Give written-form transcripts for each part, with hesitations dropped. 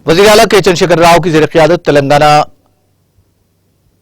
वज़ीर आला के चंद्रशेखर राव की ज़ेर क़ियादत तेलंगाना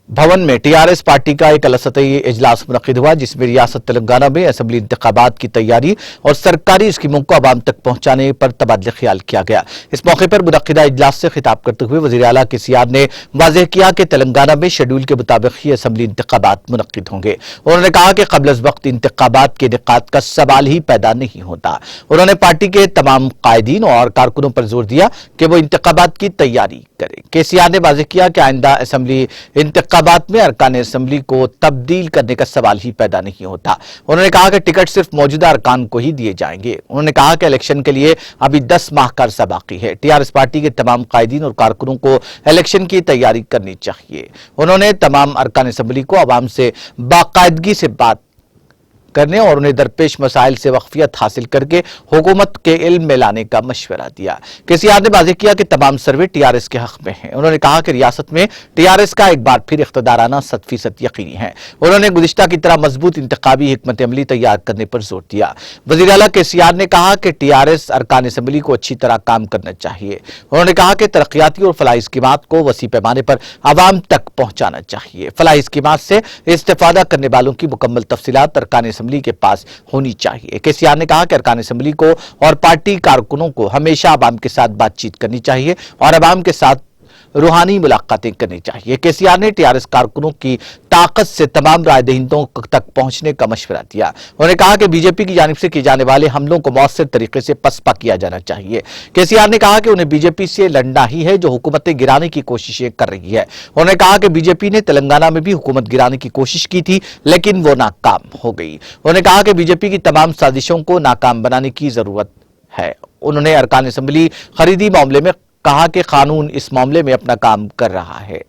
भवन में टीआरएस पार्टी का एक अलसतई इजलास मुनक्किद हुआ, जिसमें रियासत तेलंगाना में असेंबली इंतखाबात की तैयारी और सरकारी स्कीमों को आवाम तक पहुंचाने पर तबादला ख्याल किया गया। इस मौके पर मुनक्किदा इजलास से खिताब करते हुए वज़ीर आला केसीआर ने वाज़ेह किया कि तेलंगाना में शेड्यूल के मुताबिक ही असेंबली इंतखाबात मुनक्किद होंगे। उन्होंने कहा कि क़ब्ल अज़ वक्त इंतखाबात के इनेकाद का सवाल ही पैदा नहीं होता। उन्होंने पार्टी के तमाम कायदीन और कारकुनों पर जोर दिया कि वो इंतखाबात की तैयारी करें। केसीआर ने वाज़ेह किया कि आइंदा असेंबली इंतखाबात में अरकान असेंबली को तब्दील करने का सवाल ही पैदा नहीं होता। उन्होंने कहा कि टिकट सिर्फ मौजूदा अरकान को ही दिए जाएंगे। उन्होंने कहा कि इलेक्शन के लिए अभी 10 माह का अरसा बाकी है। टीआरएस पार्टी के तमाम कायदीन और कारकुनों को इलेक्शन की तैयारी करनी चाहिए। उन्होंने तमाम अरकान असेंबली को आवाम से बाकायदगी से बात करने और उन्हें दरपेश मसाइल से वाकफियत हासिल करके हुकूमत के इल्म में लाने का मशवरा दिया। केसीआर ने वाज़ेह किया कि तमाम सर्वे टीआरएस के हक में हैं। उन्होंने कहा कि रियासत में टीआरएस का एक बार फिर इख्तिदार आना 100% यकीनी है। उन्होंने गुज़िश्ता की तरह मजबूत इंतखाबी हिकमत अमली तैयार करने पर जोर दिया। वज़ीर आला केसीआर ने कहा कि टीआरएस अरकान असेंबली को अच्छी तरह काम करना चाहिए। उन्होंने कहा कि तरक्याती और फलाही स्कीमात को वसी पैमाने पर आवाम तक पहुंचाना चाहिए। फलाही स्कीमात से इस्तेफादा करने वालों की मुकम्मल तफसीलात अरकान असेंबली के पास होनी चाहिए। केसीआर ने कहा कि अरकान असेंबली को और पार्टी कारकुनों को हमेशा आवाम के साथ बातचीत करनी चाहिए और आवाम के साथ रूहानी मुलाकातें करनी चाहिए। केसीआर ने टीआरएस कारकुनों की ताकत से तमाम राय दहिंदों तक पहुंचने का मशवरा दिया। उन्होंने कहा कि बीजेपी की जानिब से किए जाने वाले हमलों को मौसर तरीके से पसपा किया जाना चाहिए। केसीआर ने कहा कि उन्हें बीजेपी से लड़ना ही है जो हुकूमतें गिराने की कोशिशें कर रही है। उन्होंने कहा कि बीजेपी ने तेलंगाना में भी हुकूमत गिराने की कोशिश की थी, लेकिन वो नाकाम हो गई। उन्होंने कहा कि बीजेपी की तमाम साजिशों को नाकाम बनाने की जरूरत है। उन्होंने अरकान असेंबली खरीदी मामले में कहा कि कानून इस मामले में अपना काम कर रहा है।